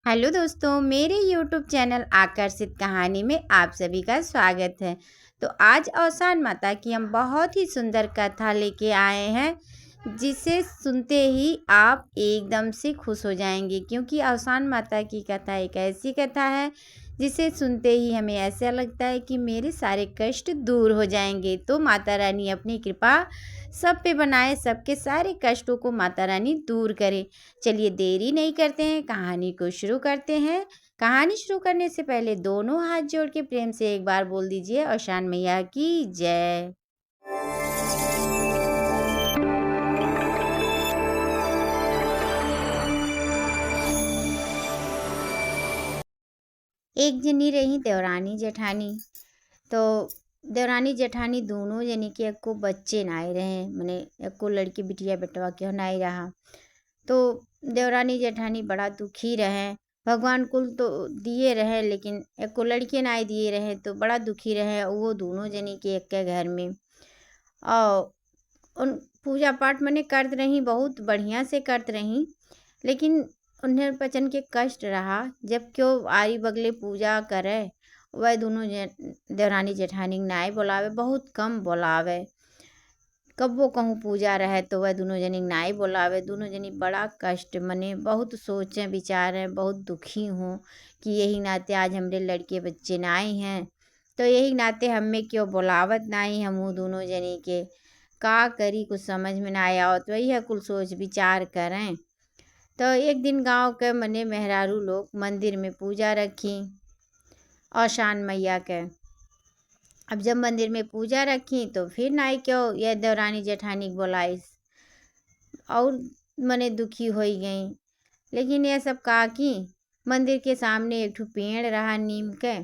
Hello दोस्तों, मेरे YouTube channel आकर्षित कहानी में आप सभी का स्वागत है। तो आज औसान माता की हम बहुत ही सुंदर कथा लेके आए हैं, जिसे सुनते ही आप एकदम से खुश हो जाएंगे, क्योंकि औसान माता की कथा एक ऐसी कथा है जिसे सुनते ही हमें ऐसा लगता है कि मेरे सारे कष्ट दूर हो जाएंगे। तो माता रानी अपनी कृपा सब पे बनाए, सबके सारे कष्टों को माता रानी दूर करे। चलिए देरी नहीं करते हैं, कहानी को शुरू करते हैं। कहानी शुरू करने से पहले दोनों हाथ जोड़ के प्रेम से एक बार बोल दीजिए, औशान मैया की जय। एक जनी रही देवरानी जेठानी। तो देवरानी जेठानी दोनों जनी के एको बच्चे नाई रहे, मने एको लड़की बिटिया बेटवा के नाई रहा। तो देवरानी जेठानी बड़ा दुखी रहे। भगवान कुल तो दिए रहे, लेकिन एको लड़के नाई दिए रहे, तो बड़ा दुखी रहे वो दोनों जनी के एक के घर में। और उन पूजा पाठ मने करत रही, बहुत बढ़िया से करत रही, लेकिन उन्हें बचन के कष्ट रहा। जब क्यों आरी बगले पूजा करे, वह दोनों देवरानी जेठानी नाई बोलावे, बहुत कम बोलावे। कब्बो कहूँ पूजा रहे तो वह दोनों जनी नाई बोलावे। दोनों जनी बड़ा कष्ट मने बहुत सोचें विचारें, बहुत दुखी हूँ कि यही नाते आज हमरे लड़के बच्चे नाई हैं, तो यही नाते हमें क्यों बुलावत नाई। हमू दोनों जनी के का करी, कुछ समझ में ना आया, तो वही है कुल सोच विचार करें। तो एक दिन गांव के मने मेहरारू लोग मंदिर में पूजा रखी औशान मैया के। अब जब मंदिर में पूजा रखी तो फिर नाई क्यों यह देवरानी जेठानी बोलाई और मने दुखी हो गई। लेकिन यह सब का की मंदिर के सामने एक ठो पेड़ रहा नीम के,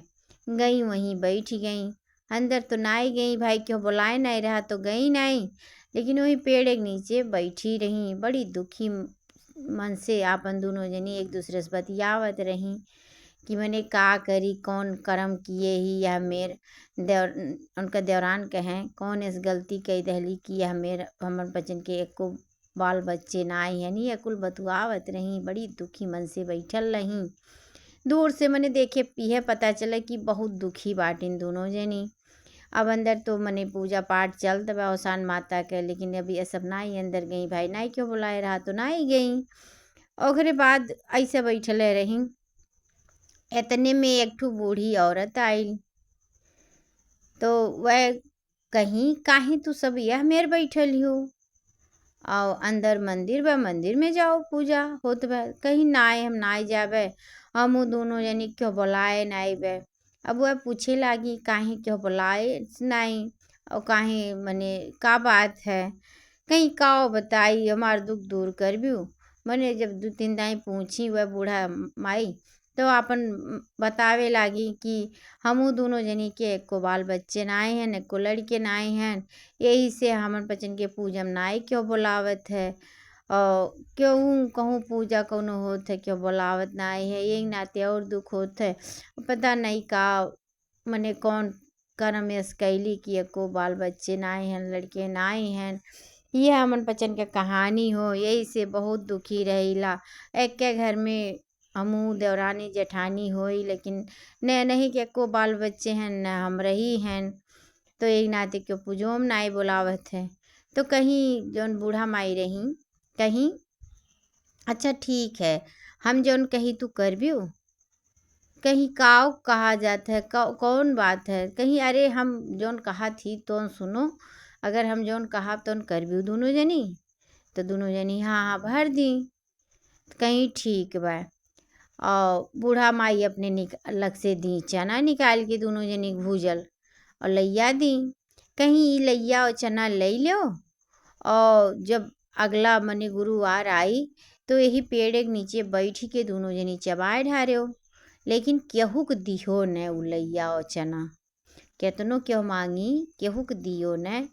गई वहीं बैठ गई। अंदर तो नाई गई, भाई क्यों बुलाए नहीं रहा तो गई नहीं, लेकिन वही पेड़ के नीचे बैठी रही। बड़ी दुखी मन से आपन दोनों जनी एक दूसरे से बतियावत रही कि मैंने का करी, कौन कर्म किए ही यह मेर देवर उनका देवरान कहें कौन इस गलती कही दहली कि यह मेर हमर बचन के एको बाल बच्चे ना आई हैं। नहीं कुल बतुआवत रही, बड़ी दुखी मन से बैठल रही। दूर से मैंने देखे यह पता चला कि बहुत दुखी बाटिन दोनों जनी। अब अंदर तो मने पूजा पाठ चलत बा औसान माता के, लेकिन अभी ये सब नाई अंदर गई। भाई नाई क्यों बुलाए रहा तो नाई गई। ओकरे बाद ऐसे बैठले रही। इतने में एक ठो बूढ़ी औरत आई। तो वह कहीं काहे तू सब यह मेर बैठल हो, और अंदर मंदिर बा, मंदिर में जाओ पूजा होत बा। कहीं नाय हम नाय जाबे, हम दोनों जनी क्यों बुलाए नाई बे। अब वह पूछे लागी काहे क्यों बुलाए नहीं, और काहे मने का बात है, कहीं काओ बताई हमार दुख दूर कर भी। मने जब दो तीन दाई पूछी वह बूढ़ा माई, तो अपन बतावे लागी कि हमू दोनों जनी के एको बाल बच्चे नाए हैं, एको लड़के नाए हैं, यही से हमन बचन के पूजम नाई क्यों बुलावत है। और क्यों कहूँ पूजा कौनो होत है क्यों बुलावत नाई है, यही नाते और दुख होत है। पता नहीं का मने कौन कर्म यस कैली कि एको बाल बच्चे नाए हैं, लड़के नाए हैं। ये हमन बचन के कहानी हो, यही से बहुत दुखी रहीला। एक के घर में हमू देवरानी जेठानी होई, लेकिन न नहीं के एको बाल बच्चे हैं, न हम रही हैं, तो यही नाते क्यों पूजोम नाई बुलावत है। तो कहीं जौन बूढ़ा माई रही कहीं अच्छा ठीक है, हम जौन कही तू कर भी कहीं काव कहा जाता है, कौन बात है, कहीं अरे हम जौन कहा थी तो सुनो, अगर हम जौन कहा तो कर भी दोनों जनी। तो दोनों जनी हाँ हाँ भर दी, कहीं ठीक बा। और बूढ़ा माई अपने अलग से दी चना निकाल के दोनों जनी भूजल और लैया दी। कहीं लैया और चना ले लो, और जब अगला मने गुरुवार आई तो यही पेड़ के नीचे बैठ के दोनों जनी चबाए ढारे। लेकिन केहू के दिहो न उलैया और चना, केतनो क्यों मांगी केहू के दियो न।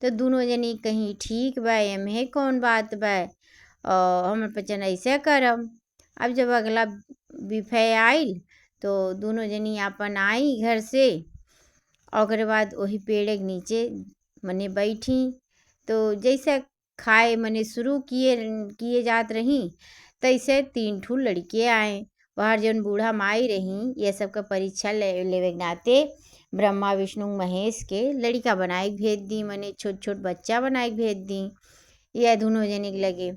तो दोनों जनी कहीं ठीक बा, एमे कौन बात बा, और हम पचन ऐसे करम। अब जब अगला बिफे आइल तो दोनों जनी अपन आई घर से, और बाद वही पेड़ के नीचे मने बैठी। तो जैसे खाए मने शुरू किए किए जात रही, तैसे तीन ठू लड़के आए। वहाँ जौन बूढ़ा माई रही ये सब का परीक्षा लेवे के नाते ब्रह्मा विष्णु महेश के लड़का बनाए के भेज दी, मने छोट छोट बच्चा बनाए के भेज दी। यह दोनों जने के लगे।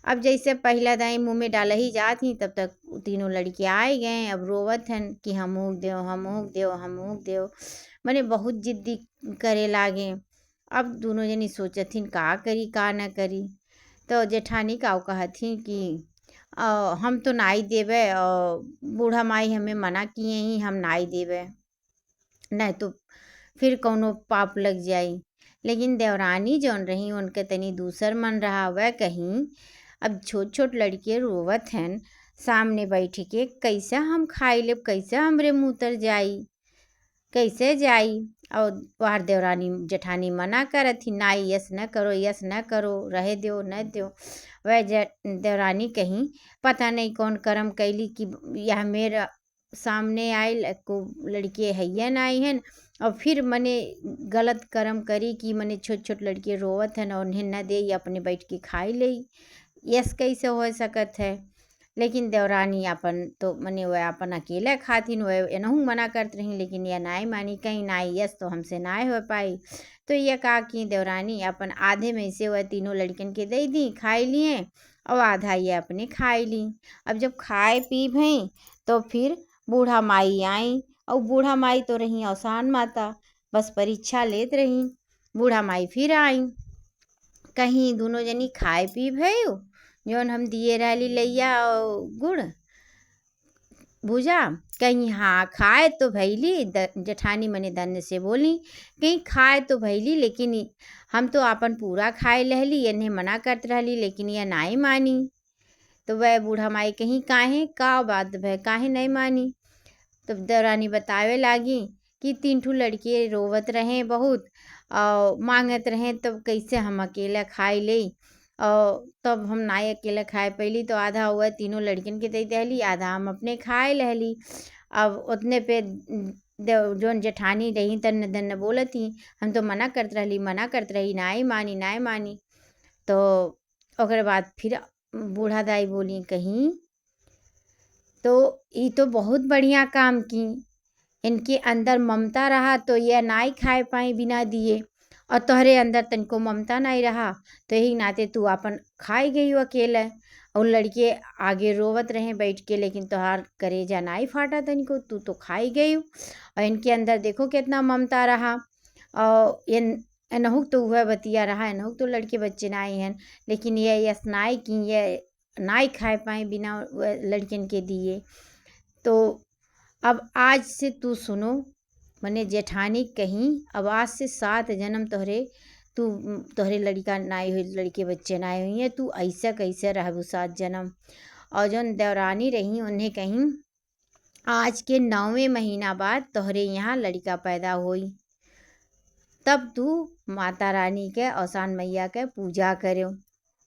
अब जैसे पहला दाई मुँह में डाला ही जात ही तब तक तीनों लड़के आए गए। अब रोवत हन कि हम ऊँग देव, हम ऊँग देव, हम ऊँग देव, मने बहुत जिद्दी करे लागे। अब दोनों जनी सोचथिन का करी का न करी। तो जेठानी का कहथिन कि हम तो नाई देवे, बूढ़ा माई हमें मना किए ही हम नाई देवे, नहीं तो फिर कौनो पाप लग जाई। लेकिन देवरानी जौन रही उनके तनी दूसर मन रहा। वह कहीं अब छोट छोट लड़के रोवत हैं सामने बैठ के, कैसे हम खाई लेब, कैसे हमरे मुँह तर जाई, कैसे जाई। और वहाँ देवरानी जेठानी मना करत थी, नाई यस न करो, यस न करो, रहे दो न दो। वह देवरानी कहीं पता नहीं कौन कर्म कैली कि यह मेरा सामने आयल को लड़के हैयन आई हैं और फिर मने गलत कर्म करी कि मने छोट छोट लड़के रोवत हैं और उन्हें न दे, अपने बैठ के खाई ले। यस कैसे हो सकत है। लेकिन देवरानी अपन तो मने वह अपन अकेला खातिन, वह एनहू मना करत रही, लेकिन यह नाई मानी, कहीं नाई यस तो हमसे नाई हो पाई। तो यह कहा कि देवरानी अपन आधे में से वह तीनों लड़कन के दे दी, खाई लिए और आधा ये अपने खाई ली। अब जब खाए पी भई तो फिर बूढ़ा माई आई, और बूढ़ा माई तो रही अवसान माता, बस परीक्षा लेत रही। बूढ़ा माई फिर आई, कहीं दोनों जनी खाए पी भयो जौन हम दिए रहली लैया और गुड़ भूजा, कहीं हाँ खाए तो भैली। जेठानी मने धन्य से बोली कहीं खाए तो भैली, लेकिन हम तो अपन पूरा खाए लहली, इन्हें मना करते रहली लेकिन यह नाई मानी। तो वह बूढ़ा माई कहीं काहे का बात भय काहे नहीं मानी। तो देवरानी बतावे लागी कि तीन ठू लड़के रोवत रहे बहुत और मांगत रहे, तब कैसे हम अकेला खाई ले, और तब हम नाई अकेला खाए पैली तो आधा हुआ तीनों लड़किन के दे दहली, आधा हम अपने खाए लहली। अब उतने पे जौन जेठानी रही तन दन बोलती, हम तो मना करत रही नाई मानी नाई मानी। तो ओकरे बाद फिर बूढ़ा दाई बोली कहीं तो ये तो बहुत बढ़िया काम की, इनके अंदर ममता रहा तो यह नाई खाए पाए बिना दिए, और तोहरे अंदर तनको ममता नहीं रहा तो यही नाते तू अपन खाई गई अकेले। और लड़के आगे रोवत रहे बैठ के, लेकिन तोहार करेजा नाई फाटा तनिको, तू तो खाई गई। और इनके अंदर देखो कितना ममता रहा, और ये एनहुक तो वह बतिया रहा, एनहुक तो लड़के बच्चे नाई हैं, लेकिन यह यस नाई की यह नाई खाए पाए बिना लड़किन के दिए। तो अब आज से तू सुनो, मने जेठानी कहीं अब आज से 7 जन्म तोहरे लड़का नाई हुई, लड़के बच्चे नाई हुई हैं, तू ऐसा कैसे रहबू 7 जन्म। और जौन देवरानी रही उन्हें कहीं आज के 9वें महीना बाद तोहरे यहाँ लड़का पैदा हुई, तब तू माता रानी के औसान मैया के पूजा करो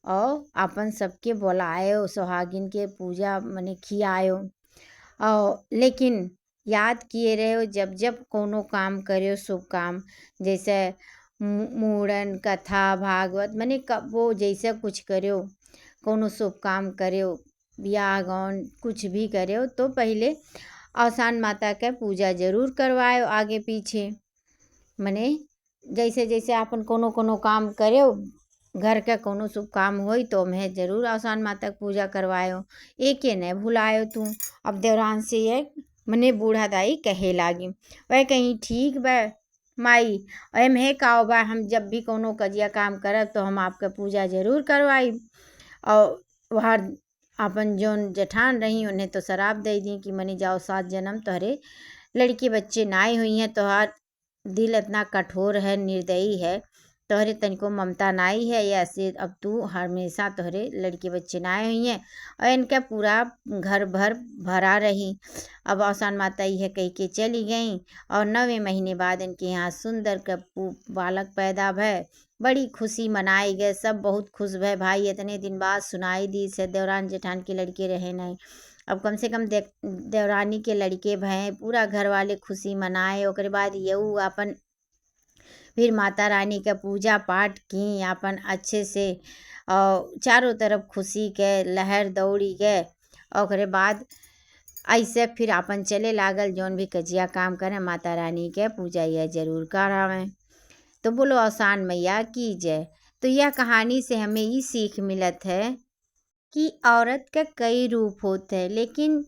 और अपन सबके बुलायो, सुहागिन के पूजा मने खियायो। और लेकिन याद किए रहो जब जब कोनो काम करो शुभ काम, जैसे मुड़न कथा भागवत मने वो जैसे कुछ करो, कोनो शुभ काम करो, ब्याह गौन कुछ भी करो तो पहले औसान माता के पूजा जरूर करवाओ आगे पीछे। मने जैसे जैसे अपन कोनो कोनो काम करो, घर का कोनो शुभ काम होई तो मैं जरूर औसान माता की पूजा करवायो, एक न भुलायो तू। अब देवरान से ये मने बूढ़ा दाई कहे लागी, वह कहीं ठीक बा माई, एम है का बा, हम जब भी कोनो कजिया काम करब तो हम आपका पूजा जरूर करवाई। और वहाँ अपन जौन जेठान रही उन्हें तो शराब दे दी कि मने जाओ 7 जन्म तोहरे लड़के बच्चे नाई हुई हैं, तोहार दिल इतना कठोर है, निर्दयी है, तोहरे तनिको ममता नाई है, या से अब तू हमेशा तोहरे लड़के बच्चे नाए हुई हैं और इनका पूरा घर भर भरा रही। अब औसान माता यह कह के चली गई और 9वें महीने बाद इनके यहाँ सुंदर का बालक पैदा भय, बड़ी खुशी मनाई गए, सब बहुत खुश भय, भाई इतने दिन बाद सुनाई दी से देवरान जेठान के लड़के रहे नहीं, अब कम से कम देवरानी के लड़के भय, पूरा घर वाले खुशी मनाए। ओकरे बाद यऊ अपन फिर माता रानी का पूजा पाठ की अपन अच्छे से, और चारों तरफ खुशी के लहर दौड़ी गए। ओकरे बाद ऐसे फिर अपन चले लागल, जौन भी कजिया काम करे माता रानी के पूजा यह जरूर करावें। तो बोलो आसान मैया की जय। तो यह कहानी से हमें ये सीख मिलत है कि औरत के कई रूप होते हैं, लेकिन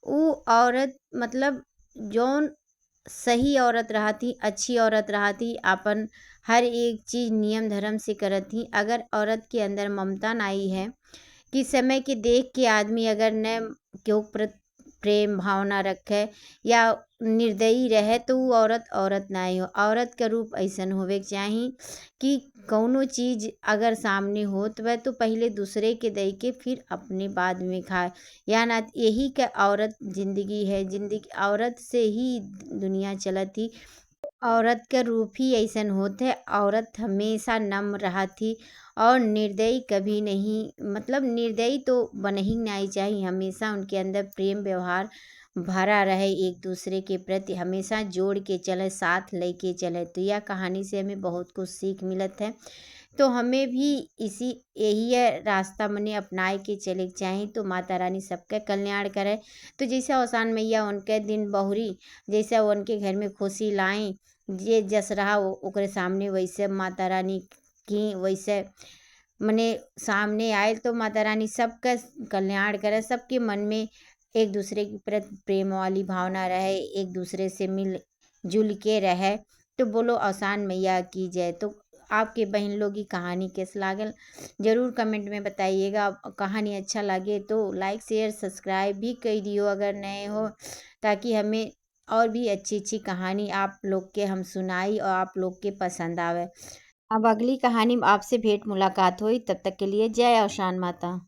वो औरत मतलब जौन सही औरत रहती, अच्छी औरत रहती, अपन हर एक चीज़ नियम धर्म से करती। अगर औरत के अंदर ममता नहीं है कि समय के देख के आदमी अगर न केहू प्रति प्रेम भावना रखे या निर्दयी रहे, तो वो औरत औरत नहीं हो। औरत का रूप ऐसन होवे के चाही कि कौनो चीज़ अगर सामने होत बा तो पहले दूसरे के दे के फिर अपने बाद में खाए, या ना यही का औरत जिंदगी है। जिंदगी औरत से ही दुनिया चलती। औरत का रूप ही ऐसन होते। औरत हमेशा नम्र रहती और निर्दयी कभी नहीं, मतलब निर्दयी तो बन ही नहीं चाहिए। हमेशा उनके अंदर प्रेम व्यवहार भरा रहे, एक दूसरे के प्रति हमेशा जोड़ के चले, साथ लेके चले। तो यह कहानी से हमें बहुत कुछ सीख मिलत है। तो हमें भी इसी यही है रास्ता मने अपनाए के चले के चाही, तो माता रानी सबका कल्याण करे। तो जैसे औसान मैया उनके दिन बहुरी, जैसे उनके घर में खुशी लाएं, जे जस रहा ओकरे सामने वैसे माता रानी की वैसे मने सामने आए, तो माता रानी सबका कल्याण करे। सबके मन में एक दूसरे के प्रति प्रेम वाली भावना रहे, एक दूसरे से मिल जुल के रहे। तो बोलो आसान मैया की जय। तो आपके बहन लोग की कहानी कैसे लागल ज़रूर कमेंट में बताइएगा। कहानी अच्छा लगे तो लाइक शेयर सब्सक्राइब भी कर दियो अगर नए हो, ताकि हमें और भी अच्छी अच्छी कहानी आप लोग के हम सुनाई और आप लोग के पसंद आवे। अब अगली कहानी में आपसे भेंट मुलाकात हुई, तब तक के लिए जय औशान माता।